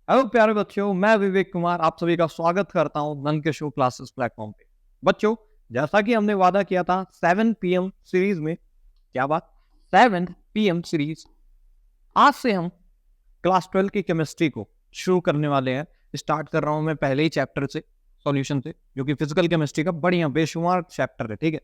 Hello प्यारे बच्चों, मैं विवेक कुमार आप सभी का स्वागत करता हूं नन के शो क्लासेस प्लेटफॉर्म पे। बच्चों, जैसा कि हमने वादा किया था 7 PM सीरीज में, क्या बात 7 PM सीरीज, आज से हम क्लास 12 की केमिस्ट्री को शुरू करने वाले हैं। स्टार्ट कर रहा हूं मैं पहले ही चैप्टर से, सॉल्यूशन से, जो कि फिजिकल केमिस्ट्री का बढ़िया बेशुमार चैप्टर है। ठीक है,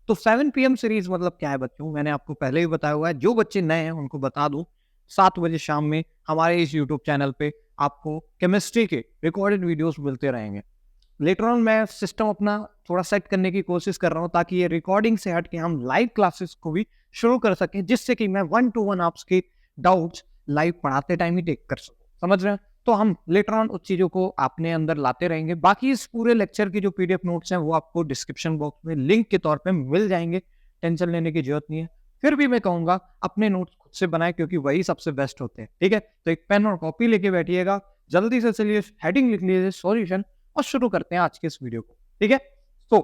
तो 7 PM सीरीज मतलब क्या है बच्चों, मैंने आपको पहले ही बताया हुआ है। जो बच्चे नए हैं उनको बता दूं, 7 बजे शाम में हमारे इस यूट्यूब चैनल पे आपको केमिस्ट्री के रिकॉर्डेड वीडियोस मिलते रहेंगे। लेटर ऑन मैं सिस्टम अपना थोड़ा सेट करने की कोशिश कर रहा हूँ ताकि ये रिकॉर्डिंग से हट के हम लाइव क्लासेस को भी शुरू कर सकें, जिससे कि मैं 1 to 1 आपके डाउट्स लाइव पढ़ाते टाइम ही टेक कर सकूं। समझ रहे हैं? तो हम लेटर ऑन उस चीजों को अपने अंदर लाते रहेंगे। बाकी इस पूरे लेक्चर की जो पीडीएफ नोट्स हैं वो आपको डिस्क्रिप्शन बॉक्स में लिंक के तौर पे मिल जाएंगे। टेंशन लेने की जरूरत नहीं है। फिर भी मैं कहूंगा अपने नोट्स खुद से बनाए, क्योंकि वही सबसे बेस्ट होते हैं। ठीक है, तो एक पेन और कॉपी लेके बैठिएगा। जल्दी से चलिए हेडिंग लिख लीजिए सॉल्यूशन, और शुरू करते हैं आज के इस वीडियो को। ठीक है, तो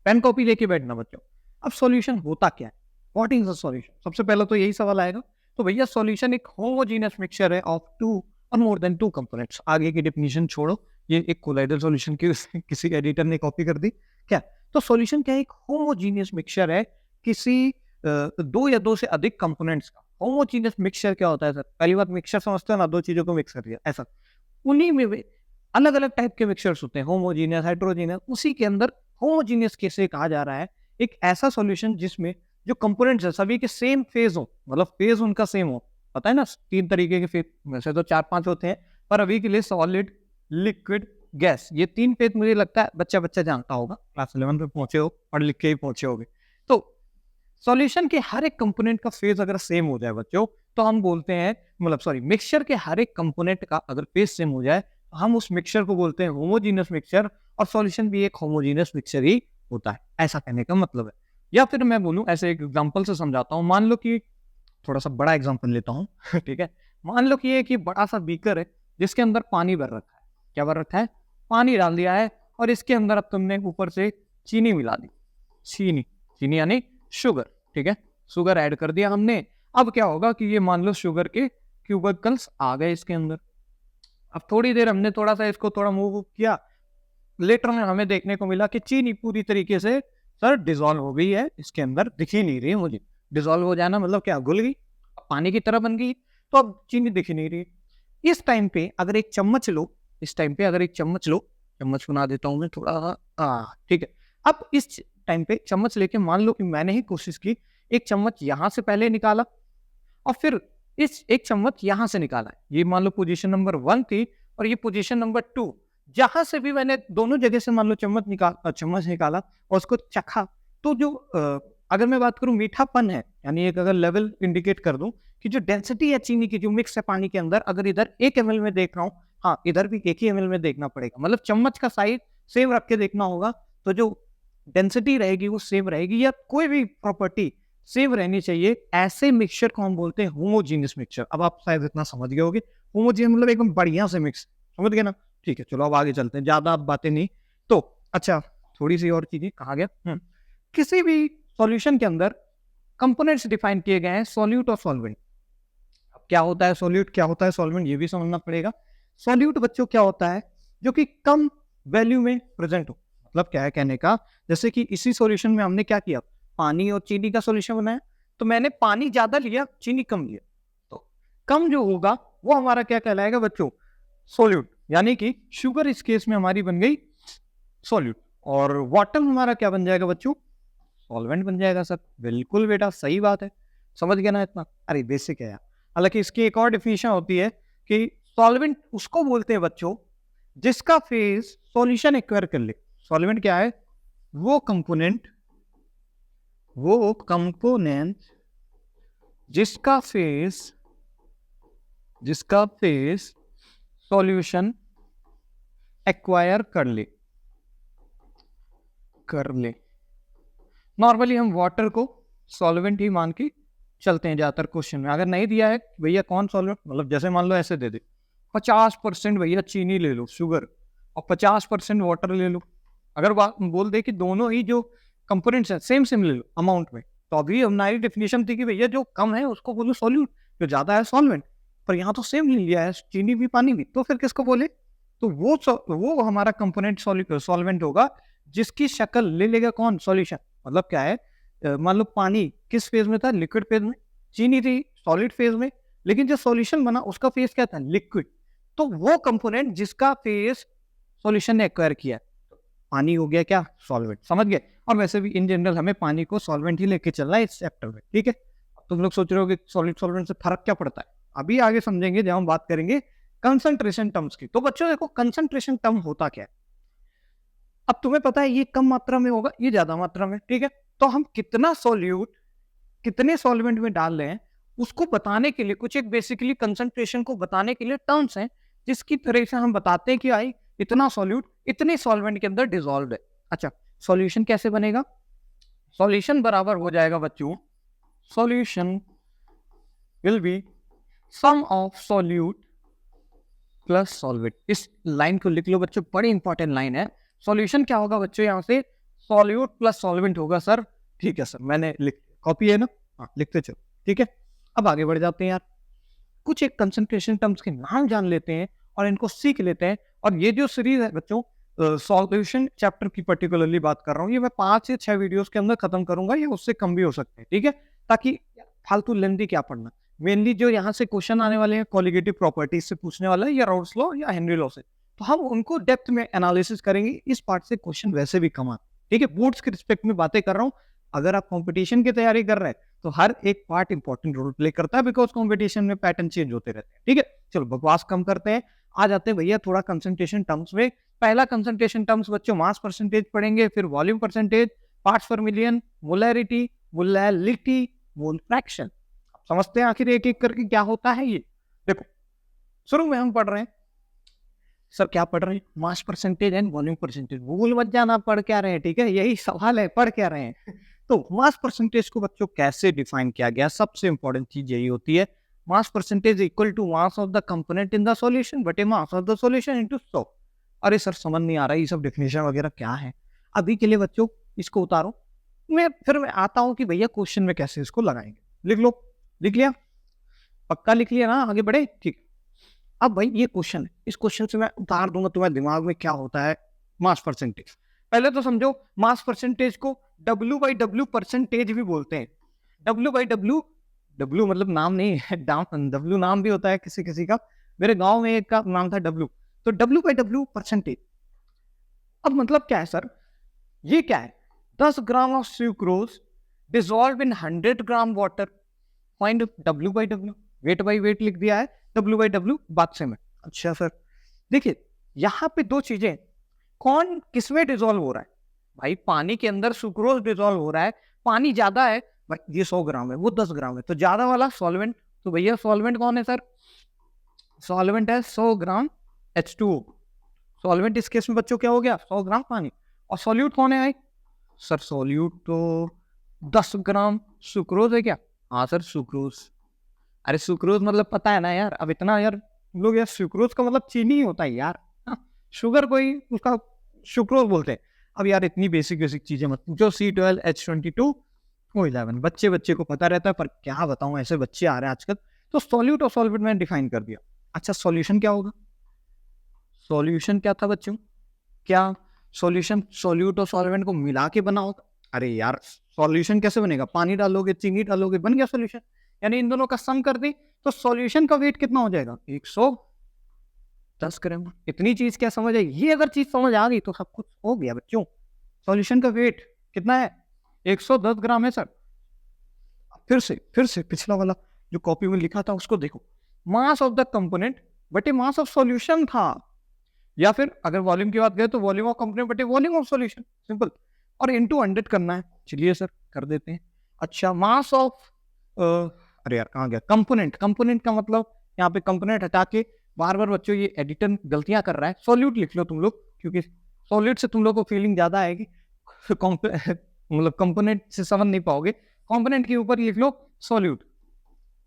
पेन कॉपी लेके बैठना बच्चों। अब सॉल्यूशन होता क्या है, व्हाट इज द सॉल्यूशन? सबसे पहले तो यही सवाल आएगा। तो भैया सॉल्यूशन एक होमोजेनियस मिक्सचर है ऑफ टू और मोर देन टू कंपोनेंट्स। आगे की डेफिनेशन छोड़ो, ये एक कोलाइडल सॉल्यूशन की किसी एडिटर ने कॉपी कर दी क्या? तो सॉल्यूशन क्या है? एक होमोजेनियस मिक्सचर है किसी दो या दो से अधिक कंपोनेंट्स का। होमोजेनियस मिक्सचर क्या होता है सर? पहली बात, मिक्सचर समझते हो ना, दो चीजों को मिक्स कर दिया, ऐसा। उन्हीं में भी अलग अलग टाइप के मिक्सचर्स होते हैं, होमोजीनियस, हेट्रोजीनियस। उसी के अंदर होमोजीनियस कैसे कहा जा रहा है? एक ऐसा सॉल्यूशन जिसमें जो कंपोनेंट्स है सभी के सेम फेज हो, मतलब फेज उनका सेम हो। पता है ना, 3 तरीके के फेज, वैसे तो 4-5 होते हैं, पर अभी के लिए सॉलिड, लिक्विड, गैस, ये 3 फेज मुझे लगता है बच्चा बच्चा जानता होगा। क्लास 11 पे पहुंचे हो, पढ़ लिख के ही पहुंचे होगे। तो सॉल्यूशन के हर एक कंपोनेंट का फेज अगर सेम हो जाए बच्चों, तो हम बोलते हैं, मतलब सॉरी, मिक्सचर के हर एक कंपोनेंट का अगर फेज सेम हो जाए तो हम उस मिक्सचर को बोलते हैं होमोजीनियस मिक्सचर। और सॉल्यूशन भी एक होमोजीनियस मिक्सचर ही होता है, ऐसा कहने का मतलब है। या फिर मैं बोलूं, ऐसे एक एग्जांपल से समझाता हूं। मान लो कि थोड़ा सा बड़ा एग्जांपल लेता हूं ठीक है, मान लो कि ये कि बड़ा सा बीकर है जिसके अंदर पानी भर रखा है। क्या भर रखा है? पानी डाल दिया है, और इसके अंदर अब तुमने ऊपर से चीनी मिला दी। चीनी, चीनी यानी शुगर। ठीक है, शुगर ऐड कर दिया हमने। अब क्या होगा कि ये मान लो शुगर के क्यूबिकल्स आ गए इसके अंदर। अब थोड़ी देर हमने थोड़ा सा इसको थोड़ा मूव किया, लेटर में हमें देखने को मिला कि चीनी पूरी तरीके से सर डिजोल्व हो गई है इसके अंदर, दिख ही नहीं रही है मुझे। डिजोल्व हो जाना मतलब क्या? घुल गई, पानी की तरह बन गई, तो अब चीनी दिख ही नहीं रही। इस टाइम पे अगर एक चम्मच लो, इस टाइम पे अगर एक चम्मच लो, चम्मच बना देता हूं मैं थोड़ा, ठीक है। अब इस टाइम पे चम्मच लेके मान लो कि मैंने ही कोशिश की, एक चम्मच यहां से पहले निकाला, और फिर इस एक चम्मच यहां से निकाला। ये मान लो पोजीशन नंबर 1 थी, और ये पोजीशन नंबर 2। जहां से भी मैंने दोनों जगह से मान लो चम्मच निकाला और उसको चखा, तो जो अगर मैं बात करूं मीठापन है, यानी एक अगर लेवल इंडिकेट कर दूं कि जो डेंसिटी है चीनी की, जो मिक्स है पानी के अंदर, अगर इधर 1 ml में देख रहा हूं, हाँ इधर भी 1 ही ml में देखना पड़ेगा, मतलब चम्मच का साइज सेम रख के देखना होगा। तो जो डेंसिटी रहेगी वो सेम रहेगी, या कोई भी प्रॉपर्टी सेम रहनी चाहिए। ऐसे मिक्सचर को हम बोलते हैं होमोजीनियस मिक्सचर। अब आप शायद इतना समझ गए होगे, होमोजीनियस मतलब एकदम बढ़िया से मिक्स। समझ गए ना? ठीक है, चलो अब आगे चलते हैं, ज्यादा अब बातें नहीं। तो अच्छा, थोड़ी सी और चीजें कहा गया। किसी भी सॉल्यूशन के अंदर कंपोनेंट्स डिफाइन किए गए हैं, सॉल्यूट और सॉल्वेंट। अब क्या होता है सॉल्यूट, क्या होता है सॉल्वेंट, ये भी समझना पड़ेगा। सॉल्यूट बच्चों क्या होता है? जो कि कम वैल्यू में प्रेजेंट हो। मतलब क्या है कहने का, जैसे कि इसी सॉल्यूशन में हमने क्या किया, पानी और चीनी का सॉल्यूशन बनाया, तो मैंने पानी ज्यादा लिया, चीनी कम लिया, तो कम जो होगा वो हमारा क्या कहलाएगा बच्चों? सॉल्यूट। यानी कि शुगर इस केस में हमारी बन गई सॉल्यूट, और वाटर हमारा क्या बन जाएगा बच्चों? सॉल्वेंट बन जाएगा सर। बिल्कुल बेटा, सही बात है, समझ गया ना इतना? अरे बेसिक है यार। हालांकि इसकी एक और डिफिनेशन होती है कि सॉल्वेंट उसको बोलते हैं बच्चों जिसका फेज सॉल्यूशन एक्वायर कर ले। सॉल्वेंट क्या है? वो कंपोनेंट जिसका फेज सॉल्यूशन एक्वायर कर ले। नॉर्मली हम वाटर को सॉल्वेंट ही मान के चलते हैं ज्यादातर क्वेश्चन में। अगर नहीं दिया है भैया कौन सॉल्वेंट, मतलब जैसे मान लो ऐसे दे दे 50% भैया चीनी ले लो शुगर, और 50% वाटर ले लो। अगर बोल दे कि दोनों ही जो कंपोनेंट्स हैं सेम सेम ले लो अमाउंट में, तो अभी हमारी डेफिनेशन थी कि भैया जो कम है उसको बोलो सॉल्यूट, जो ज्यादा है सॉल्वेंट। पर यहाँ तो सेम ले लिया है, चीनी भी पानी भी, तो फिर किसको बोले? तो वो हमारा कंपोनेंट सॉल्वेंट होगा जिसकी शक्ल ले लेगा कौन? सॉल्यूशन। मतलब क्या है, मान लो पानी किस फेज में था? लिक्विड फेज में। चीनी थी सॉलिड फेज में, लेकिन जो सॉल्यूशन बना उसका फेज क्या था? लिक्विड। तो वो कंपोनेंट जिसका फेज सॉल्यूशन ने एक्वायर किया, पानी हो गया क्या? सॉल्वेंट। समझ गए? और वैसे भी इन जनरल हमें पानी को सॉल्वेंट ही लेके चलना है इस चैप्टर में, ठीक है? तुम लोग सोच रहे हो कि सॉलिड सॉल्वेंट से फर्क क्या पड़ता है, अभी आगे समझेंगे जब हम बात करेंगे कंसंट्रेशन टर्म्स की। तो बच्चों देखो, कंसंट्रेशन टर्म होता क्या है? अब तुम्हें पता है ये कम मात्रा में होगा, ये ज्यादा मात्रा में, ठीक है? तो हम कितना सॉल्यूट कितने सॉल्वेंट में डाल रहे हैं उसको बताने के लिए कुछ एक बेसिकली कंसंट्रेशन को बताने के लिए टर्म्स हैं, जिसकी तरह से हम बताते हैं कि आई इतना सॉल्यूट इतने सॉल्वेंट के अंदर डिसॉल्व है। अच्छा, सॉल्यूशन कैसे बनेगा? सॉल्यूशन बराबर हो जाएगा बच्चों, solution will be sum of solute plus solvent. इस लाइन को लिख लो बच्चों, बड़ी इंपॉर्टेंट लाइन है। सॉल्यूशन क्या होगा बच्चों? यहाँ से सॉल्यूट प्लस सॉल्वेंट होगा सर। ठीक है सर, मैंने लिख, कॉपी है ना? हाँ, लिखते चलो, ठीक है? अब आगे बढ़ जाते हैं यार, कुछ एक कंसंट्रेशन टर्म्स के नाम जान लेते हैं और इनको सीख लेते हैं। और ये जो सीरीज है बच्चों, सॉल्यूशन चैप्टर की पर्टिकुलरली बात कर रहा हूँ, ये मैं 5 से 6 वीडियोस के अंदर खत्म करूंगा, या उससे कम भी हो सकते हैं, ठीक है? ताकि फालतू लेंथी क्या पढ़ना, मेनली जो यहाँ से क्वेश्चन आने वाले हैं क्वालिटेटिव प्रॉपर्टीज से पूछने वाला है, या राउल्स लॉ या हेनरी लॉ से, तो हम उनको डेप्थ में एनालिसिस करेंगे। इस पार्ट से क्वेश्चन वैसे भी कम आते, ठीक है? बोर्ड्स के रिस्पेक्ट में बातें कर रहा हूँ। अगर आप कंपटीशन की तैयारी कर रहे हैं तो हर एक पार्ट इंपॉर्टेंट रोल प्ले करता है, बिकॉज कंपटीशन में पैटर्न चेंज होते रहते हैं, ठीक है? चलो बकवास कम करते हैं, आ जाते हैं भैया थोड़ा कंसंट्रेशन टर्म्स में। पहला कंसंट्रेशन टर्म्स बच्चों मास परसेंटेज पढ़ेंगे, फिर वॉल्यूम परसेंटेज, पार्ट्स पर million, molarity, molality, mole fraction. समझते हैं आखिर एक एक करके क्या होता है ये। देखो, शुरू में हम पढ़ रहे हैं, सर क्या पढ़ रहे हैं? Mass percentage and volume percentage. भूल मत जाना पढ़ क्या रहे हैं, ठीक है? यही सवाल है, पढ़ क्या रहे हैं? तो मास परसेंटेज को बच्चों कैसे डिफाइन किया गया? सबसे इंपॉर्टेंट चीज यही होती है, mass percentage equal to mass of the component in the solution बटे mass of the solution into 100। अरे सर समझ नहीं आ रहा ये सब डेफिनेशन वगैरह क्या है? अभी के लिए बच्चों इसको उतारो, फिर मैं आता हूं कि भैया क्वेश्चन में कैसे इसको लगाएंगे। लिख लो, लिख लिया? पक्का लिख लिया ना? आगे बढ़े, ठीक। अब भाई ये क्वेश्चन है, इस क्वेश्चन से मैं उतार दूंगा तुम्हारे दिमाग में क्या होता है मास परसेंटेज। पहले तो समझो, मास परसेंटेज को W/W परसेंटेज भी बोलते हैं। W/W, W मतलब नाम नहीं है, W नाम भी होता है किसी किसी का। मेरे गांव में एक का नाम था W, तो W/W परसेंटेज। अब मतलब क्या है सर? ये क्या है? 10 gram of sucrose dissolve in 100 gram water, find W/W। Wait by wait लिख दिया है, W/W बात से में। अच्छा सर, देखिए यहाँ पे दो चीजें, कौन किसमें डिसॉल्व हो रहा है? भाई पानी के अंदर सुक्रोज डिसॉल्व हो रहा है, पानी ज्यादा है भाई, ये 100 ग्राम है, वो 10 ग्राम है, तो ज्यादा वाला सॉल्वेंट। तो भैया सॉल्वेंट कौन है सर? सॉल्वेंट है 100 ग्राम H2O। सॉल्वेंट इस केस में बच्चों क्या हो गया? 100 ग्राम पानी। और सॉल्यूट कौन है भाई? सर सॉल्यूट तो 10 ग्राम सुक्रोज है क्या? हाँ सर सुक्रोज। अरे सुक्रोज मतलब पता है ना यार, अब इतना यार लोग, यार सुक्रोज का मतलब चीनी ही होता है यार, शुगर कोई उसका सुक्रोज बोलते हैं। अब यार इतनी बेसिक बेसिक चीजें मत पूछो। C12 H22 O11 बच्चे बच्चे को पता रहता है, पर क्या बताऊं, ऐसे बच्चे आ रहे हैं आजकल। तो सॉल्यूट और सॉल्वेंट मैंने डिफाइन कर दिया। अच्छा सॉल्यूशन क्या होगा? सॉल्यूशन क्या था बच्चों? क्या सॉल्यूशन सॉल्यूट और सॉल्वेंट को मिला के बना होगा? अरे यार सॉल्यूशन कैसे बनेगा? पानी डालोगे, चीनी डालोगे, बन गया सॉल्यूशन। यानी इन दोनों का सम कर दी तो सॉल्यूशन का वेट कितना हो जाएगा? 110 ग्राम। इतनी चीज क्या समझ आई? ये अगर चीज समझ आ गई तो सब कुछ हो गया बच्चों। सॉल्यूशन का वेट कितना है? 110 ग्राम है सर। फिर से पिछला वाला जो कॉपी में लिखा था उसको देखो, मास ऑफ द कंपोनेंट बटे मास ऑफ सॉल्यूशन था, या फिर अगर वॉल्यूम की बात करें तो वॉल्यूम ऑफ कंपोनेंट बटे वॉल्यूम ऑफ सॉल्यूशन, सिंपल। और इनटू 100 करना है, चलिए सर कर देते हैं। अच्छा मास ऑफ अरे यार कहाँ गया? कंपोनेंट। कंपोनेंट का मतलब यहाँ पे कंपोनेंट हटा के, बार बार बच्चों ये एडिटर गलतियां कर रहा है, सॉल्यूट लिख लो तुम लोग, क्योंकि सॉल्यूट से तुम लोग को फीलिंग ज्यादा आएगी, मतलब कंपोनेंट से समझ नहीं पाओगे। कंपोनेंट के ऊपर लिख लो सॉल्यूट।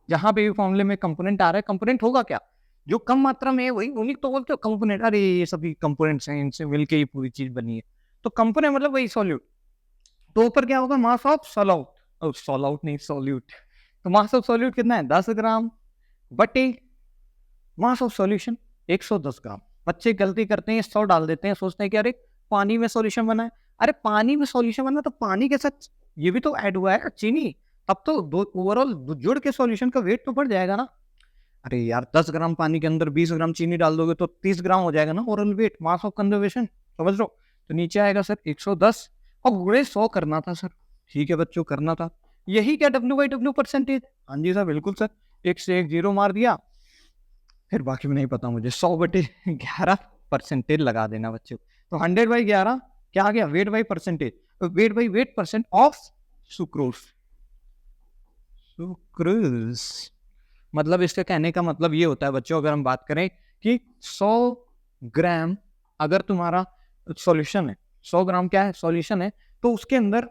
जहां पे भी फॉर्मूले में कंपोनेंट आ रहा है, कंपोनेंट होगा क्या? जो कम मात्रा में है वही, उन्हीं तो बोलते हो कंपोनेंट। अरे ये सभी कंपोनेंट्स हैं, इनसे मिलके ही पूरी चीज बनी है, तो कंपोनेंट मतलब वही सॉल्यूट। तो ऊपर क्या होगा? मास ऑफ सॉल्यूट, सॉल्यूट नहीं सॉल्यूट। तो मास ऑफ सॉल्यूट कितना है? 10 ग्राम बटे मास ऑफ सॉल्यूशन 110 ग्राम। बच्चे गलती करते हैं, 100 डाल देते हैं, सोचते हैं कि अरे पानी में सॉल्यूशन बना है। अरे पानी में सॉल्यूशन बना तो पानी के साथ ये भी तो ऐड हुआ है चीनी, तब तो दो ओवरऑल जुड़ के सॉल्यूशन का वेट तो बढ़ जाएगा ना। अरे यार 10 ग्राम पानी के अंदर 20 ग्राम चीनी डाल दोगे तो 30 ग्राम हो जाएगा ना overall wait, mass of conservation, समझ लो। तो नीचे आएगा सर 110 और गुणे 100 करना था सर। ठीक है बच्चों, करना था। यही क्या W/W परसेंटेज? हाँ जी सर, बिल्कुल सर। एक से एक जीरो मार दिया, फिर बाकी में नहीं पता मुझे। 100/11 लगा देना बच्चों। तो 100/11 क्या आ गया? Weight by percentage, wait by wait percent of sucrose. Sucrose मतलब इसके कहने का मतलब ये होता है बच्चों, अगर हम बात करें कि 100 ग्राम अगर तुम्हारा सॉल्यूशन है, 100 ग्राम क्या है? सॉल्यूशन है, तो उसके अंदर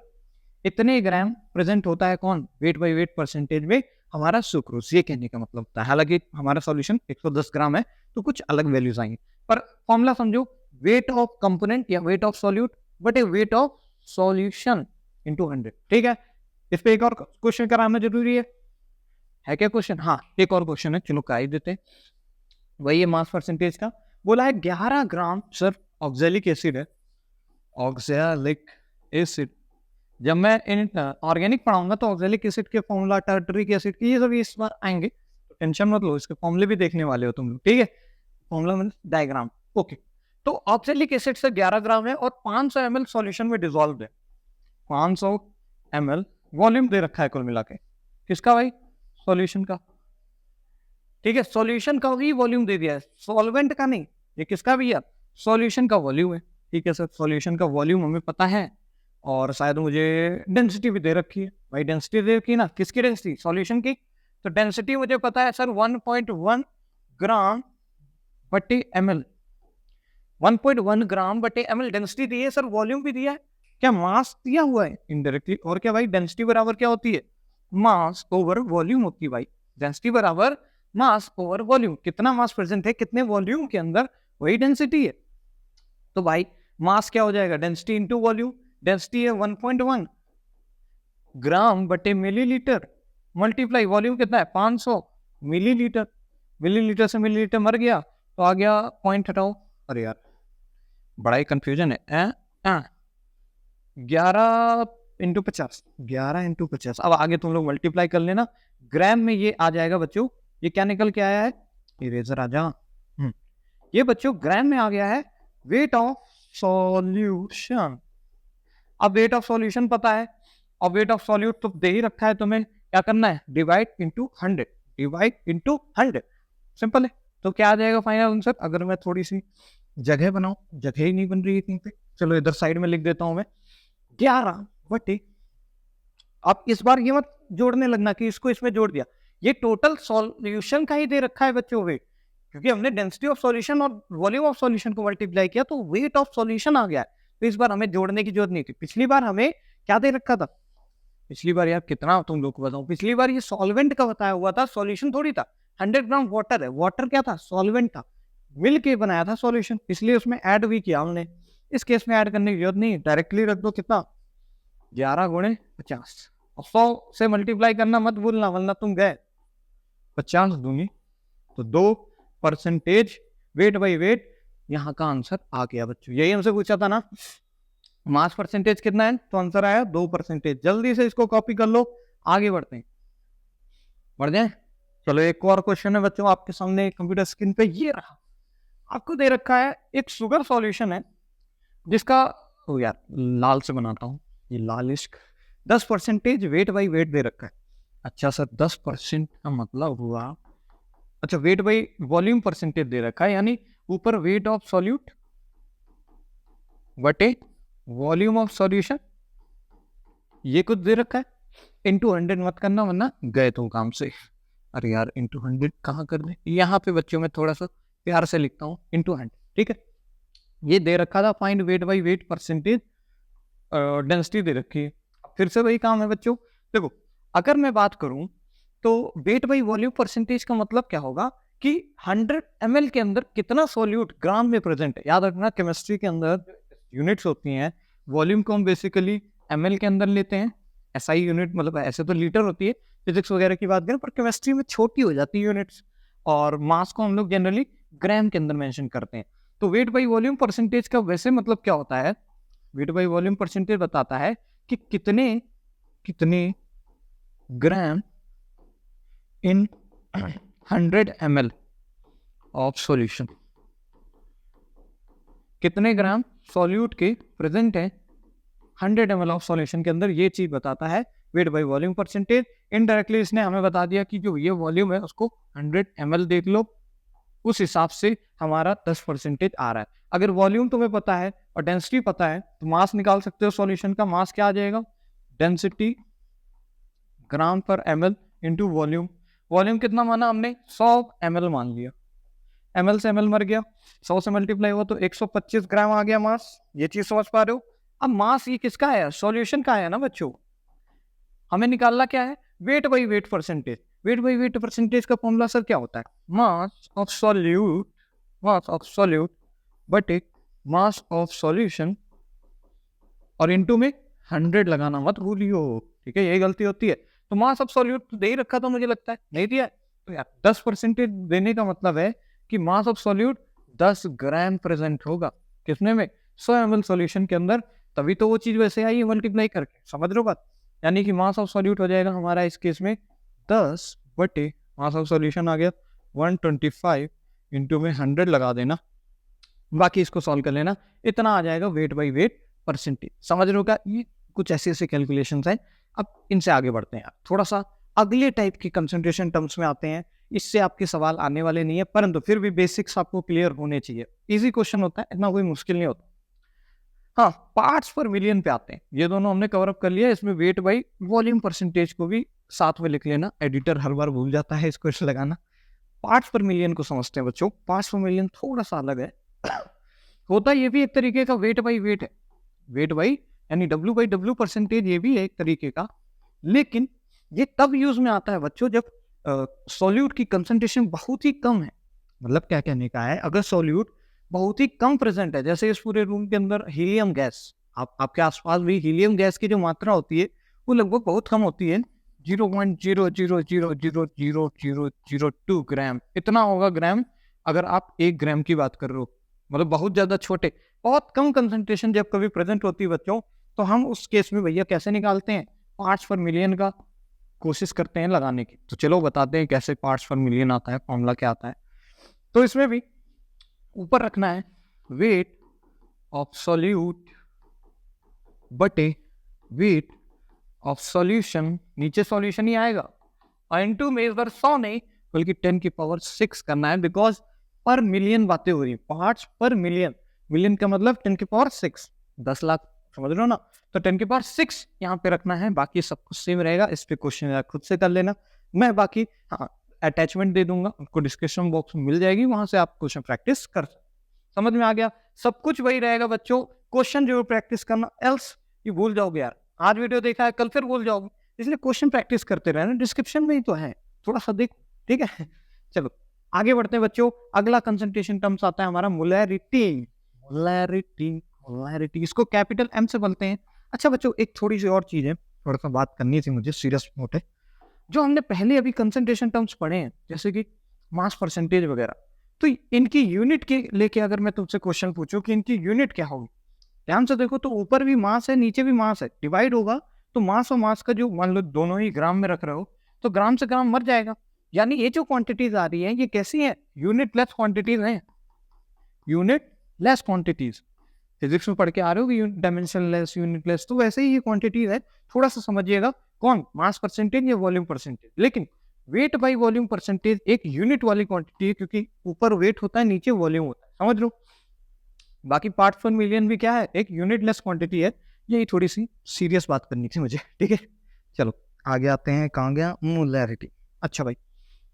इतने ग्राम प्रेजेंट होता है कौन? वेट बाई वेट परसेंटेज में हमारा सुक्रोज। ये कहने का मतलब होता है। हालांकि हमारा सॉल्यूशन 110 ग्राम है तो कुछ अलग वैल्यूज आएंगे, पर फॉर्मूला समझो, वेट ऑफ कंपोनेंट या weight of solute but A weight of solution into 100। ठीक है, इस पे एक और क्वेश्चन कराना जरूरी है क्या क्वेश्चन? हाँ, एक और क्वेश्चन है, चलो करा ही देते हैं। वही है मास परसेंटेज का। बोला है 11 ग्राम सर ऑक्जेलिक एसिड है, ऑक्जेलिक एसिड। जब मैं इन ऑर्गेनिक पढ़ाऊंगा तो ऑक्जेलिक एसिड के फॉर्मूला, टार्टरिक एसिड के, ये सब इस बार आएंगे, तो टेंशन मत लो, इसके फॉर्मूले भी देखने वाले हो तुम लोग। ठीक है, फॉर्मूला मींस डायग्राम। ओके, तो ऑक्जेलिक एसिड से 11 ग्राम है और 500 ml सॉल्यूशन में डिसॉल्व है। 500 ml वॉल्यूम दे रखा है कुल मिला के। किसका भाई? सॉल्यूशन का। ठीक है, सॉल्यूशन का भी वॉल्यूम दे दिया है, सॉल्वेंट का नहीं। ये किसका भी है? सॉल्यूशन का वॉल्यूम है। ठीक है सर, सॉल्यूशन का वॉल्यूम हमें पता है, और शायद मुझे डेंसिटी भी दे रखी है। भाई डेंसिटी दे रखी है ना, किसकी डेंसिटी? सॉल्यूशन की। तो डेंसिटी मुझे पता है सर 1.1 ग्राम बटे ml। 1.1 ग्राम बटे ml डेंसिटी दी है सर, वॉल्यूम भी दिया है। क्या मास दिया हुआ है? इनडायरेक्टली। और क्या भाई, डेंसिटी बराबर क्या होती है? मास ओवर वॉल्यूम होती है भाई। डेंसिटी बराबर मास ओवर वॉल्यूम। कितना मास प्रेजेंट है कितने वॉल्यूम के अंदर, वही डेंसिटी है। तो भाई मास क्या हो जाएगा? Density into volume. डेंसिटी है 1.1 ग्राम बटे मिलीलीटर, मल्टीप्लाई वॉल्यूम कितना है? 500 मिलीलीटर। मिलीलीटर से मिलीलीटर मर गया तो आ गया, पॉइंट हटाओ। अरे यार बड़ा ही कंफ्यूजन है। 11 इंटू 50, 11 इंटू 50। अब आगे तुम लोग मल्टीप्लाई कर लेना, ग्राम में ये आ जाएगा बच्चों। ये क्या निकल के आया है? इरेजर आ जा। ये बच्चों ग्राम में आ गया है वेट ऑफ सॉल्यूशन। अब वेट ऑफ सॉल्यूशन पता है, और वेट ऑफ सॉल्यूट तो दे ही रखा है, तुम्हें क्या करना है? Divide into 100, divide into 100, simple है। तो क्या आ जाएगा फाइनल आंसर? अगर मैं थोड़ी सी जगह बनाऊं, जगह ही नहीं बन रही है कहीं पे, चलो इधर साइड में लिख देता हूं मैं, 11 बटे, अब इस बार ये मत जोड़ने लगना कि इसको इसमें जोड़ दिया, ये टोटल सॉल्यूशन का ही दे रखा है बच्चों वेट, क्योंकि हमने डेंसिटी ऑफ सॉल्यूशन और वॉल्यूम ऑफ सॉल्यूशन को मल्टीप्लाई किया तो वेट ऑफ सॉल्यूशन आ गया है। तो इस बार हमें जोड़ने की जरूरत नहीं थी। पिछली बार हमें क्या दे रखा था? पिछली बार यार कितना तुम लोग को बताऊं, पिछली बार ये सॉल्वेंट का बताया हुआ था, सॉल्यूशन थोड़ी था। 100 ग्राम वाटर है, वाटर क्या था? सॉल्वेंट था, मिल के बनाया था सॉल्यूशन, इसलिए उसमें ऐड भी किया हमने। इस केस में ऐड करने की जरूरत नहीं, डायरेक्टली रख दो। कितना? 11 गुणे 50, और 100 से मल्टीप्लाई करना मत भूलना वरना तुम गए। 50 दूंगी तो 2% वेट बाई वेट, यहाँ का आंसर आ गया बच्चों। यही हमसे पूछा था ना, मास परसेंटेज कितना है, तो आंसर आया 2%। जल्दी से इसको कॉपी कर लो, आगे बढ़ते हैं, बढ़ जाए। चलो एक और क्वेश्चन है बच्चों आपके सामने कंप्यूटर स्क्रीन पे, ये रहा। आपको दे रखा है एक शुगर सॉल्यूशन है जिसका, ओ यार लाल से बनाता हूँ, ये लाल इश्क, 10% वेट बाई वेट दे रखा है। अच्छा सर 10% का मतलब हुआ, अच्छा वेट बाई वॉल्यूम परसेंटेज दे रखा है, यानी ऊपर वेट ऑफ सॉल्यूट बटे वॉल्यूम ऑफ सॉल्यूशन, ये कुछ दे रखा है। इंटू 100 मत करना वरना गए तो काम से। अरे यार इंटू 100 कहाँ कर दे, यहाँ पे बच्चों में थोड़ा सा प्यार से लिखता हूँ इंटू 100। ठीक है, ये दे रखा था find weight by weight percentage, density दे रखी है। फिर से वही काम है बच्चों। देखो अगर मैं बात करूं तो वेट बाई वॉल्यूम परसेंटेज का मतलब क्या होगा कि 100 ml के अंदर कितना सॉल्यूट ग्राम में प्रेजेंट है। याद रखना केमिस्ट्री के अंदर यूनिट्स होती हैं, वॉल्यूम को हम बेसिकली ml के अंदर लेते हैं, SI यूनिट मतलब ऐसे तो लीटर होती है, फिजिक्स वगैरह की बात करें, पर केमिस्ट्री में छोटी हो जाती है यूनिट्स। और मास को हम लोग जनरली ग्राम के अंदर मेंशन करते हैं। तो वेट बाई वॉल्यूम परसेंटेज का वैसे मतलब क्या होता है, वेट बाई वॉल्यूम परसेंटेज बताता है कि कितने कितने ग्राम इन 100 ml ऑफ सॉल्यूशन, कितने ग्राम सॉल्यूट के प्रेजेंट है 100 ml ऑफ सॉल्यूशन के अंदर, ये चीज बताता है weight by volume percentage. Indirectly इसने हमें बता दिया कि जो ये वॉल्यूम है उसको 100 ml देख लो, उस हिसाब से हमारा 10% आ रहा है। अगर वॉल्यूम तुम्हें पता है और डेंसिटी पता है तो मास निकाल सकते हो। सॉल्यूशन का मास क्या आ जाएगा, डेंसिटी ग्राम पर ml इंटू वॉल्यूम। वॉल्यूम कितना माना हमने, 100 ml मान लिया, ml से ml मर गया, 100 से मल्टीप्लाई हुआ तो 125 ग्राम आ गया मास। ये चीज समझ पा रहे हो। अब मास ये किसका है, सॉल्यूशन का है ना बच्चों। हमें निकालना क्या है, wait by weight percentage. Wait by weight percentage का फॉर्मूला सर क्या होता है, मास ऑफ सॉल्यूट बटे मास ऑफ सॉल्यूशन और इनटू में 100 लगाना मत भूलियो, ठीक है, यही गलती होती है। तो मास ऑफ सॉल्यूट तो दे ही रखा था मुझे लगता है, नहीं दिया है? तो यार 10% देने का मतलब है कि mass of solute 10 gram present होगा किसने में, 100 ml सॉल्यूशन के अंदर, तभी तो वो चीज वैसे आई मल्टीप्लाई करके, समझ रहे हो बात। यानी कि मास ऑफ सॉल्यूट हो जाएगा हमारा इस केस में 10 बटे मास ऑफ सॉल्यूशन आ गया 125 इंटू में 100 लगा देना, बाकी इसको सॉल्व कर लेना, इतना आ जाएगा वेट बाई वेट परसेंटेज। समझ रहे हो क्या, ये कुछ ऐसे ऐसे कैलकुलेशंस हैं। अब इनसे आगे बढ़ते हैं, थोड़ा सा अगले टाइप के कंसंट्रेशन टर्म्स में आते हैं। इससे आपके सवाल आने वाले नहीं है, परंतु फिर भी बेसिक्स आपको क्लियर होने चाहिए। इजी क्वेश्चन होता है, इतना कोई मुश्किल नहीं होता। हाँ, पार्ट्स पर मिलियन पे आते हैं, ये दोनों हमने कवर अप कर लिया। इसमें वेट बाई वॉल्यूम परसेंटेज को भी साथ में लिख लेना, एडिटर हर बार भूल जाता है इसको लगाना। पार्ट्स पर मिलियन को समझते हैं बच्चों। पार्ट्स पर मिलियन थोड़ा सा अलग है, होता ये भी एक तरीके का वेट बाई वेट है, वेट बाई यानी डब्ल्यू बाई डब्ल्यू परसेंटेज, ये भी है एक तरीके का। लेकिन ये तब यूज में आता है बच्चों जब सॉल्यूट की कंसंट्रेशन बहुत ही कम है। मतलब क्या कहने का है, अगर सॉल्यूट बहुत ही कम प्रेजेंट है, जैसे इस पूरे रूम के अंदर हीलियम गैस, आपके आसपास भी हीलियम गैस की जो मात्रा होती है वो लगभग बहुत कम होती है, 0.000000002 ग्राम, इतना होगा ग्राम। अगर आप 1 ग्राम की बात कर रहे हो, मतलब बहुत ज्यादा छोटे, बहुत कम कंसंट्रेशन जब कभी प्रेजेंट होती है बच्चों, तो हम उस केस में भैया कैसे निकालते हैं, पार्ट्स पर मिलियन का कोशिश करते हैं लगाने की। तो चलो बताते हैं कैसे पार्ट्स पर मिलियन आता है, फॉर्मूला क्या आता है। तो इसमें भी ऊपर रखना है वेट ऑफ सॉल्यूट बटे वेट ऑफ सॉल्यूशन, नीचे सॉल्यूशन ही आएगा, और इनटू में इस बार 100 नहीं बल्कि 10⁶ करना है, बिकॉज पर मिलियन बातें हो रही है, पार्ट्स पर मिलियन, मिलियन का मतलब 10⁶, 10 लाख, समझ रहे हो ना। तो 10⁶ यहाँ पे रखना है, बाकी सब कुछ सेम रहेगा। इस पे क्वेश्चन खुद से कर लेना, मैं बाकी हाँ अटैचमेंट दे दूंगा, उनको डिस्क्रिप्शन बॉक्स में मिल जाएगी, वहां से आप क्वेश्चन प्रैक्टिस कर। समझ में आ गया, सब कुछ वही रहेगा बच्चों, क्वेश्चन जरूर प्रैक्टिस करना, एल्स ये भूल जाओगे यार। आज वीडियो देखा है कल फिर भूल जाओगे, इसलिए क्वेश्चन प्रैक्टिस करते रहना, डिस्क्रिप्शन में ही तो है, थोड़ा सा देखो, ठीक है। चलो आगे बढ़ते हैं बच्चों। अगला कंसंट्रेशन टर्म्स आता है हमारा मोलैरिटी। मोलैरिटी, मोलैरिटी इसको कैपिटल एम से बोलते हैं। अच्छा बच्चों, एक थोड़ी सी और चीज है, थोड़ा सा बात करनी थी मुझे, सीरियस नोट है। जो हमने पहले अभी कंसंट्रेशन टर्म्स पढ़े हैं, जैसे कि मास परसेंटेज वगैरह, तो इनकी यूनिट के लेके अगर मैं तुमसे क्वेश्चन पूछूं कि इनकी यूनिट क्या होगी, ध्यान से देखो, तो ऊपर भी मास है नीचे भी मास है, डिवाइड होगा तो मास और मास का जो, मान लो दोनों ही ग्राम में रख रहे हो, तो ग्राम से ग्राम मर जाएगा। यानी ये जो क्वांटिटीज आ रही है ये कैसी है, यूनिट लेस क्वांटिटीज हैं, यूनिट लेस क्वांटिटीज। फिजिक्स में पढ़ के आ रहे हो कि डायमेंशन लेस, यूनिट लेस, तो वैसे ही ये क्वांटिटीज है। थोड़ा सा समझिएगा, कौन, मास परसेंटेज या वॉल्यूम परसेंटेज। लेकिन वेट बाई वॉल्यूम परसेंटेज एक यूनिट वाली क्वांटिटी है, क्योंकि ऊपर वेट होता है नीचे वॉल्यूम होता है, समझ लो। बाकी पार्ट्स पर मिलियन भी क्या है, एक यूनिट लेस क्वांटिटी है। यही थोड़ी सी सीरियस बात करनी थी मुझे, ठीक है। चलो आगे आते हैं, कहाँ गया, मोलैरिटी। अच्छा भाई,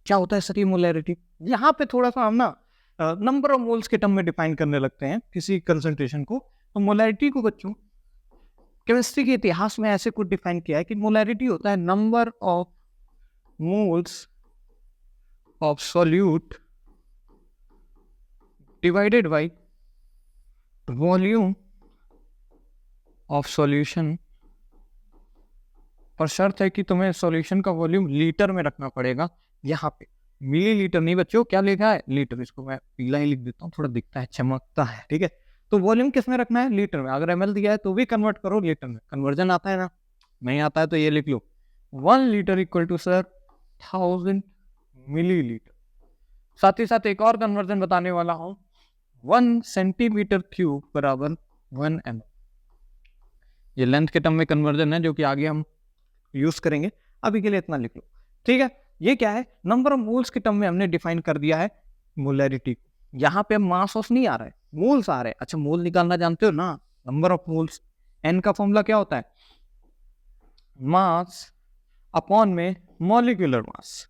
क्या होता है सर ये मोलैरिटी। यहाँ पे थोड़ा सा हम ना नंबर ऑफ मोल्स के टर्म में डिफाइन करने लगते हैं किसी कंसंट्रेशन को। तो मोलैरिटी को बच्चों केमिस्ट्री के इतिहास में ऐसे कुछ डिफाइन किया है कि मोलैरिटी होता है number of moles of solute divided by volume of solution, पर शर्त है कि तुम्हें सॉल्यूशन का वॉल्यूम लीटर में रखना पड़ेगा। यहाँ पे मिलीलीटर नहीं बच्चों, क्या लिखा है? लीटर। इसको मैं पीला ही लिख देता हूँ, थोड़ा दिखता है, चमकता है, ठीक है। तो वॉल्यूम किस में रखना है? लीटर में। अगर ml दिया है तो भी कन्वर्ट करो लीटर में। कन्वर्जन आता है ना? नहीं आता है तो ये लिख लो, 1 litre equal to sir 1000 millilitre. साथ ही साथ एक और कन्वर्जन बताने वाला हूं, 1 सेंटीमीटर क्यूब बराबर 1 ml। ये लेंथ के टर्म में कन्वर्जन है जो कि आगे हम यूज करेंगे, अभी के लिए इतना लिख लो, ठीक है। ये क्या है? नंबर ऑफ मोल्स के टर्म में हमने डिफाइन कर दिया है मोलैरिटी। यहाँ पे मास ऑफ नहीं आ रहा है, मोल्स आ रहे हैं। अच्छा, मोल निकालना जानते हो ना? नंबर ऑफ मोल्स, एन का फॉर्मूला क्या होता है? मास अपॉन में मॉलिक्यूलर मास।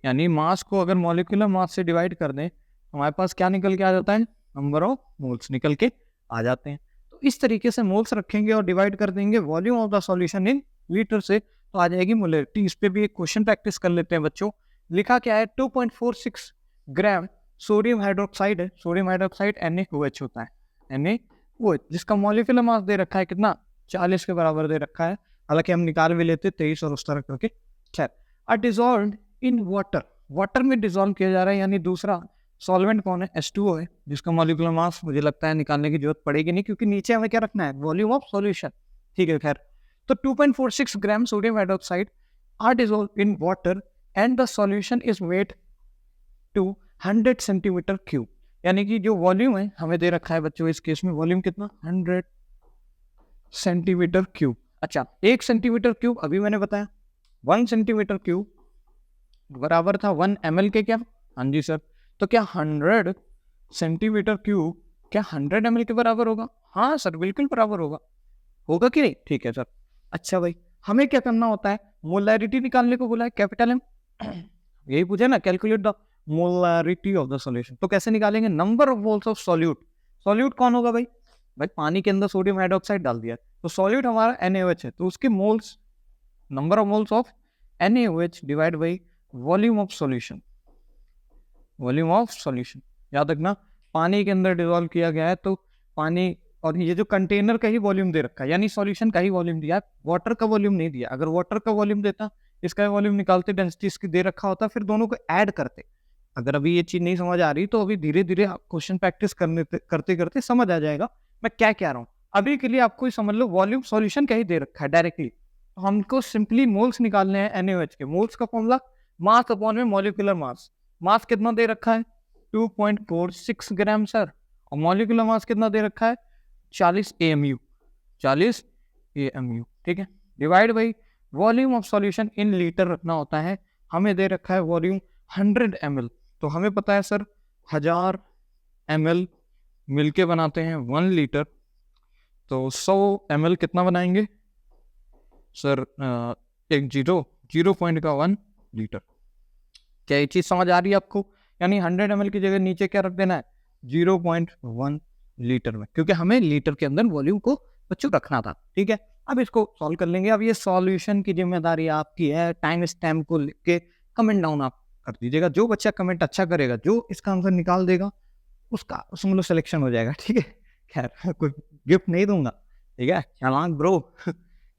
यानी मास को अगर मॉलिक्यूलर मास से डिवाइड कर दें, हमारे पास क्या निकल के आ जाता है? नंबर ऑफ मोल्स निकल के आ जाते हैं। तो इस तरीके से मोल्स रखेंगे और डिवाइड कर देंगे volume of the solution in litre से, तो आ जाएगी मोलैरिटी। इस पे भी एक क्वेश्चन प्रैक्टिस कर लेते हैं बच्चों। लिखा क्या है? 2.46 ग्राम सोडियम हाइड्रोक्साइड है। सोडियम हाइड्रोक्साइड NaOH होता है, NaOH, जिसका मॉलिक्यूलर मास दे रखा है कितना? 40 के बराबर दे रखा है। हालांकि हम निकाल भी लेते 23 और उस तरह करके। खैर, अ डिसॉल्व्ड इन वाटर, वाटर में डिसॉल्व किया जा रहा है। यानी दूसरा सॉल्वेंट कौन है? H2O है, जिसका मॉलिक्यूलर मास मुझे लगता है निकालने की जरूरत पड़ेगी नहीं, क्योंकि नीचे हमें क्या रखना है? वॉल्यूम ऑफ सॉल्यूशन, ठीक है। खैर, तो 2.46 gram sodium hydroxide are dissolve in water and the solution is weight to 100 centimetre cube. यानी कि जो वॉल्यूम है हमें दे रखा है बच्चों, इस केस में वॉल्यूम कितना? 100 सेंटीमीटर क्यूब। अच्छा, 1 सेंटीमीटर क्यूब अभी मैंने बताया, 1 सेंटीमीटर क्यूब बराबर था 1 ml के क्या? हाँ जी सर। तो क्या 100 सेंटीमीटर क्यूब क्या 100 ml के बराबर होगा? हाँ सर, बिल्कुल बराबर होगा। होगा कि नहीं? ठीक है सर। अच्छा भाई, हमें क्या करना होता है? मोलैरिटी निकालने को बोला है, कैपिटल M। यही पूछे ना, calculate the molarity of the solution. तो कैसे निकालेंगे? Number of moles of solute. Solute कौन होगा भाई? भाई पानी के अंदर सोडियम हाइड्रोक्साइड डाल दिया, तो सॉल्यूट हमारा NaOH है, तो उसके moles, number of moles of NaOH divide by volume of solution. Volume of solution याद रखना, पानी के अंदर डिसॉल्व किया गया है तो पानी, और ये जो कंटेनर का ही वॉल्यूम दे रखा है, यानी सॉल्यूशन का ही वॉल्यूम दिया है, वाटर का वॉल्यूम नहीं दिया। अगर वाटर का वॉल्यूम देता, इसका वॉल्यूम निकालते, डेंसिटी इसकी दे रखा होता, फिर दोनों को ऐड करते। अगर अभी ये चीज नहीं समझ आ रही तो अभी धीरे धीरे क्वेश्चन प्रैक्टिस करते करते समझ आ जाएगा मैं क्या कह रहा हूँ। अभी के लिए आपको समझ लो, वॉल्यूम सॉल्यूशन का ही दे रखा है डायरेक्टली, तो हमको सिंपली मोल्स निकालने हैं NaOH के। मोल्स का फॉर्मूला मास अपॉन में मॉलिक्यूलर मास। मास कितना दे रखा है? 2.46 ग्राम सर। और मॉलिक्यूलर मास कितना दे रखा है? 40 AMU, 40 AMU, ठीक है। Divide by volume of solution in litre रखना होता है। हमें दे रखा है वॉल्यूम 100 ml, तो हमें पता है सर 1000 ml मिलके बनाते हैं 1 लीटर, तो 100 ml कितना बनाएंगे सर? एक 0.1 लीटर। क्या ये चीज समझ आ रही है आपको? यानी 100 ml की जगह नीचे क्या रख देना है? 0.1 लीटर में, क्योंकि हमें लीटर के अंदर वॉल्यूम को बच्चों रखना था, ठीक है। अब इसको सॉल्व कर लेंगे। अब ये सॉल्यूशन की जिम्मेदारी आपकी है। टाइम स्टैम्प को लिख के कमेंट डाउन आप कर दीजिएगा। जो बच्चा कमेंट अच्छा करेगा, जो इसका आंसर निकाल देगा, उसका उसमें सिलेक्शन हो जाएगा, ठीक है। खैर, कोई गिफ्ट नहीं दूंगा, ठीक है, चालाक ब्रो।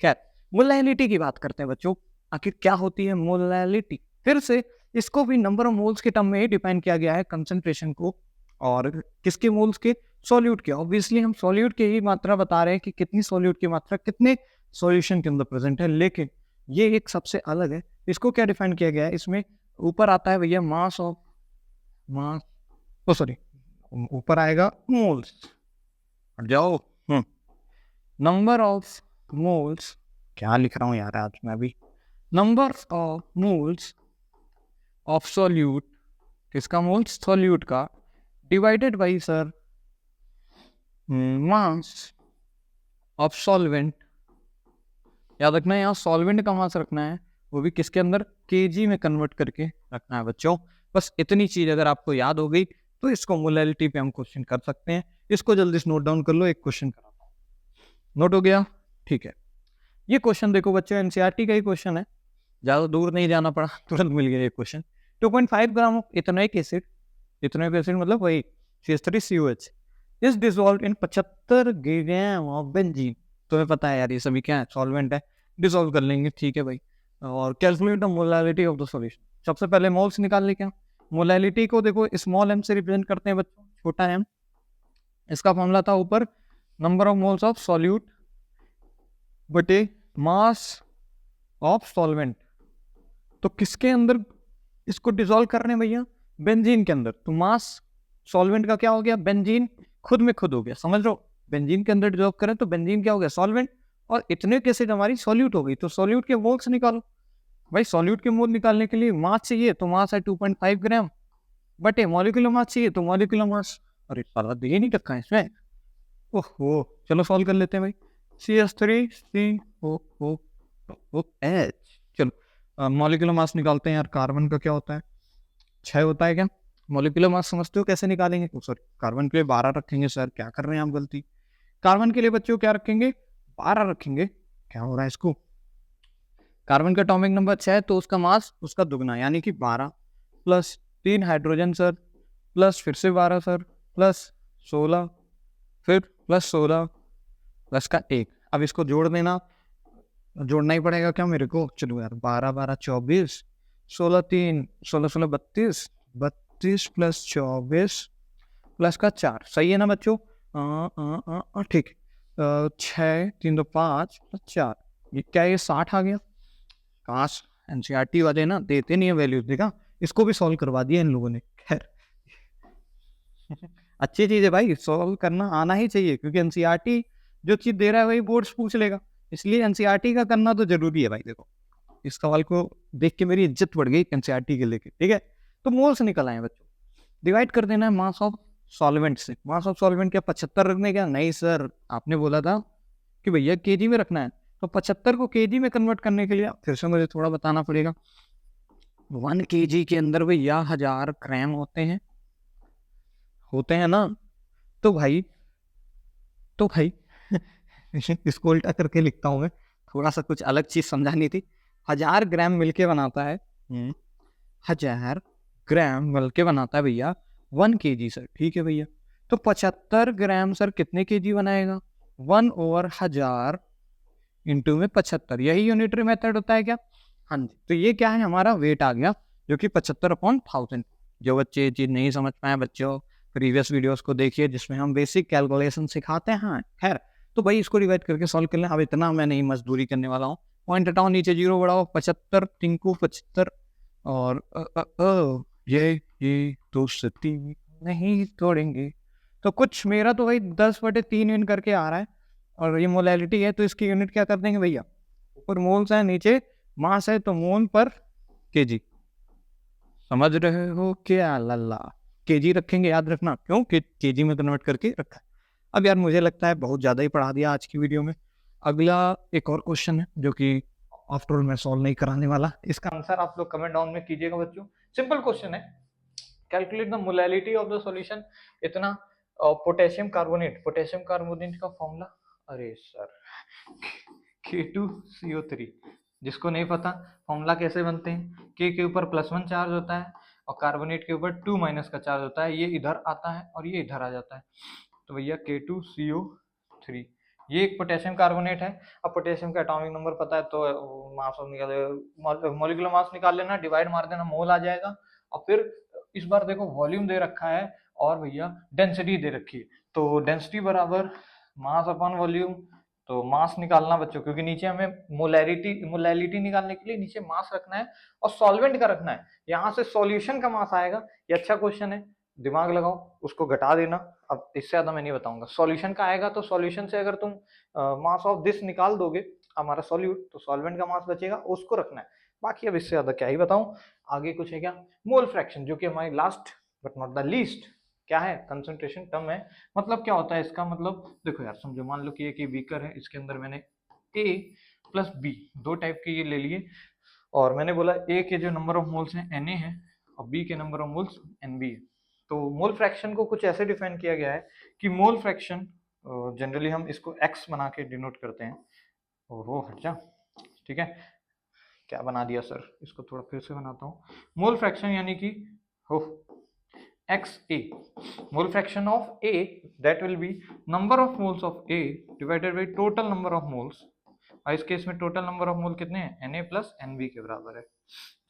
खैर, मोलैलिटी की बात करते हैं बच्चों। आखिर क्या होती है मोलैलिटी? फिर से इसको भी नंबर ऑफ मोल्स के टर्म में ही डिफाइन किया गया है, कंसंट्रेशन को। और किसके मोल्स के? सॉल्यूट के। ऑब्वियसली हम सॉल्यूट की ही मात्रा बता रहे हैं कि कितनी सॉल्यूट की मात्रा कितने सॉल्यूशन के अंदर प्रेजेंट है। लेकिन ये एक सबसे अलग है। इसको क्या डिफाइन किया गया है? इसमें ऊपर आता है भैया mass of, mass, O sorry, ऊपर आएगा मोल्स। हट जाओ। नंबर ऑफ मोल्स, क्या लिख रहा हूं यार आज मैं भी। Number of moles of solute, किसका? मोल्स सॉल्यूट का, divided by sir mass of solvent. याद रखना है, यहाँ सॉल्वेंट का मास रखना है, वो भी किसके अंदर? केजी में कन्वर्ट करके रखना है बच्चों। बस इतनी चीज अगर आपको याद हो गई तो इसको मोलैलिटी पे हम क्वेश्चन कर सकते हैं। इसको जल्दी से नोट डाउन कर लो, एक क्वेश्चन कराता हूँ। नोट हो गया? ठीक है। ये क्वेश्चन देखो बच्चों, NCERT का ही क्वेश्चन है, ज्यादा दूर नहीं जाना पड़ा, तुरंत मिल गया ये question. 2.5 gram of ethanoic acid, ethanoic acid मतलब वही CH3COH, is dissolved in 75 gram of benzene. तुम्हें पता है यार ये सभी क्या है? सॉल्वेंट है, डिसॉल्व कर लेंगे, ठीक है भाई। और calculate the molarity of the solution. सबसे पहले मोल्स निकाल ले। क्या मोलैलिटी को देखो स्मॉल m से रिप्रेजेंट करते हैं बच्चों, छोटा m। इसका फॉर्मूला था ऊपर number of moles of solute बटे मास ऑफ सॉल्वेंट। तो किसके अंदर इसको डिसॉल्व कर रहे हैं भैया? बेंजीन के अंदर। तो मास सॉल्वेंट का क्या हो गया? बेंजीन खुद में खुद हो गया, समझ लो। बेंजीन के अंदर डिसॉल्व करें तो बेंजीन क्या हो गया? सॉल्वेंट। और इतने केसेज हमारी सॉल्यूट हो गई। तो सॉल्यूट के मोल्स निकालो भाई। सॉल्यूट के मोल निकालने के लिए मास चाहिए, तो मास है 2.5 ग्राम बटे मॉलिक्यूलर मास चाहिए, तो मॉलिक्यूलर मास। अरे साला दे नहीं रखा है इसमें। ओहो, चलो सॉल्व कर लेते हैं भाई। CH3COOH। चलो मॉलिक्यूलर मास निकालते हैं यार। कार्बन का क्या होता है? 6 होता है क्या? मॉलिक्यूलर मास समझते हो कैसे निकालेंगे? सॉरी, कार्बन के लिए 12 रखेंगे सर, क्या कर रहे हैं आप? गलती। कार्बन के लिए बच्चों क्या रखेंगे? 12 रखेंगे। क्या हो रहा है इसको? कार्बन का एटॉमिक नंबर 6 है, तो उसका मास उसका दुगना यानी कि 12 प्लस 3 हाइड्रोजन सर, प्लस फिर से 12 सर, प्लस 16, फिर प्लस 16 प्लस का 1। अब इसको जोड़ देना, जोड़ना ही पड़ेगा क्या मेरे को? चलो यार, 12 12 24, 16 3 16 16 32, 32 प्लस 24 प्लस का 4। सही है ना बच्चों? ठीक है। 6 3 2 5 प्लस 4, ये क्या? ये 60 आ गया। काश एनसीईआरटी वाले ना देते नहीं है वैल्यूज। देखा, इसको भी सॉल्व करवा दिया इन लोगों ने। खैर अच्छी चीज है भाई, सॉल्व करना आना ही चाहिए, क्योंकि एनसीईआरटी जो चीज दे रहा है वही बोर्ड्स पूछ लेगा। इसलिए एनसीईआरटी का करना तो जरूरी है भाई। देखो, इस सवाल को देख के मेरी इज्जत बढ़ गई एनसीईआरटी के लेके। ठीक है, तो मोल्स निकल आए बच्चों। डिवाइड कर देना है मास ऑफ सॉल्वेंट से। मास ऑफ सॉल्वेंट क्या 75 रखने? क्या नहीं सर, आपने बोला था कि भैया केजी में रखना है। तो 75 को केजी में कन्वर्ट करने के लिए फिर से मुझे थोड़ा बताना पड़ेगा। 1 केजी के अंदर भैया 1000 ग्राम होते हैं ना। तो भाई इसको उल्टा करके लिखता हूं मैं, थोड़ा सा कुछ अलग चीज समझानी थी। 1000 ग्राम मिलके बनाता है 1000 ग्राम मिलके बनाता है भैया 1 केजी सर। ठीक है भैया, तो 75 ग्राम सर कितने केजी बनाएगा? 1/1000 इंटू में 75। यही यूनिटरी मेथड होता है क्या? हाँ जी। तो ये क्या है? हमारा वेट आ गया, जो कि 75/1000। जो बच्चे ये चीज नहीं समझ पाए बच्चों, प्रीवियस वीडियोस को देखिए जिसमें हम बेसिक कैलकुलेशन सिखाते हैं। खैर, तो भाई इसको डिवाइड करके सॉल्व कर लें। अब इतना मैं नहीं मजदूरी करने वाला हूँ। पॉइंट हटाओ, नीचे जीरो बढ़ाओ। 75 टिंकू 75 और ये दोस्ती नहीं तोड़ेंगे। तो कुछ मेरा तो भाई 10/3 यूनिट करके आ रहा है। और ये मोलैलिटी है, तो इसकी यूनिट क्या कर देंगे भैया? ऊपर मोल्स है, नीचे मास है, तो मोल पर केजी। समझ रहे हो क्या? लल्ला केजी रखेंगे, याद रखना। क्यों? केजी में कन्वर्ट करके रखा है। अब यार मुझे लगता है बहुत ज़्यादा ही पढ़ा दिया आज की वीडियो में। अगला एक और क्वेश्चन है जो कि आफ्टर ऑल मैं सॉल्व नहीं कराने वाला। इसका आंसर आप लोग कमेंट डाउन में कीजिएगा बच्चों। सिंपल क्वेश्चन है। Calculate the molality of the solution इतना पोटेशियम कार्बोनेट। पोटेशियम कार्बोनेट का फॉर्मूला, अरे सर, K2CO3। जिसको नहीं पता फॉर्मूला कैसे बनते हैं, के ऊपर +1 चार्ज होता है और कार्बोनेट के ऊपर 2- का चार्ज होता है। ये इधर आता है और ये इधर आ जाता है। तो भैया K2CO3 ये एक पोटेशियम कार्बोनेट है। अब पोटेशियम का एटॉमिक नंबर पता है तो मास निकाल, मॉलिक्यूलर मास निकाल लेना, डिवाइड मार देना, मोल आ जाएगा। और फिर इस बार देखो वॉल्यूम दे रखा है और भैया डेंसिटी दे रखी है। तो डेंसिटी बराबर मास अपॉन वॉल्यूम। तो मास निकालना बच्चों, क्योंकि नीचे हमें मोलैलिटी निकालने के लिए नीचे मास रखना है और सॉल्वेंट का रखना है। यहाँ से सॉल्यूशन का मास आएगा। ये अच्छा क्वेश्चन है, दिमाग लगाओ, उसको घटा देना। अब इससे ज्यादा मैं नहीं बताऊंगा। सॉल्यूशन का आएगा तो सॉल्यूशन से अगर तुम मास ऑफ दिस निकाल दोगे हमारा सॉल्यूट, तो सॉल्वेंट का मास बचेगा, उसको रखना है। बाकी अब इससे ज्यादा क्या ही बताऊं। आगे कुछ है क्या? मोल फ्रैक्शन, जो कि हमारी last but not the least क्या है? कंसंट्रेशन टर्म है। मतलब क्या होता है इसका? मतलब देखो यार, समझो, मान लो कि एक बीकर है, इसके अंदर मैंने A प्लस B दो टाइप के ये ले लिए, और मैंने बोला A के जो नंबर ऑफ मोल्स हैं Na है और B के नंबर ऑफ मोल्स Nb है। तो मोल फ्रैक्शन को कुछ ऐसे डिफाइन किया गया है कि मोल फ्रैक्शन जनरली हम इसको x बना के डिनोट करते हैं। ओहो हट जा, ठीक है, क्या बना दिया सर, इसको थोड़ा फिर से बनाता हूँ। मोल फ्रैक्शन यानी कि हो XA, mole fraction of A, that will be number of moles of A divided by total number of moles। और इस केस में टोटल नंबर ऑफ मोल कितने हैं? Na प्लस Nb के बराबर है।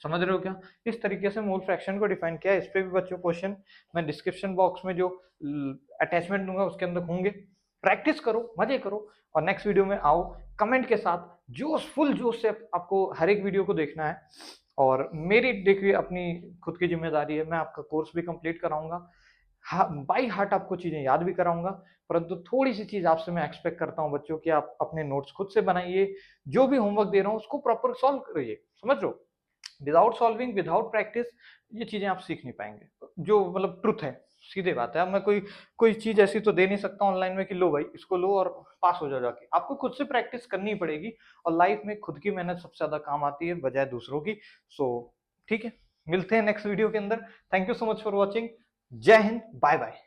समझ रहे हो क्या? इस तरीके से मोल फ्रैक्शन को डिफाइन किया है। इस पे भी बच्चों क्वेश्चन मैं डिस्क्रिप्शन बॉक्स में जो अटैचमेंट दूंगा उसके अंदर होंगे। प्रैक्टिस करो, मजे करो, और नेक्स्ट वीडियो में आओ कमेंट के साथ, जोश फुल जोश से आपको हर एक वीडियो को देखना है। और मेरी देखिए अपनी खुद की जिम्मेदारी है, मैं आपका कोर्स भी कंप्लीट कराऊंगा, बाई हार्ट आपको चीजें याद भी कराऊंगा, परंतु थोड़ी सी चीज आपसे मैं एक्सपेक्ट करता हूं बच्चों कि आप अपने नोट्स खुद से बनाइए, जो भी होमवर्क दे रहा हूं उसको प्रॉपर सॉल्व करिए। समझ लो, विदाउट सॉल्विंग, विदाउट प्रैक्टिस ये चीजें आप सीख नहीं पाएंगे, जो मतलब ट्रुथ है, सीधे बात है। अब मैं कोई चीज ऐसी तो दे नहीं सकता ऑनलाइन में कि लो भाई इसको लो और पास हो जाओ जाके, आपको खुद से प्रैक्टिस करनी पड़ेगी। और लाइफ में खुद की मेहनत सबसे ज्यादा काम आती है बजाय दूसरों की। सो ठीक है, मिलते हैं नेक्स्ट वीडियो के अंदर। Thank you so much for watching. जय हिंद, बाय बाय।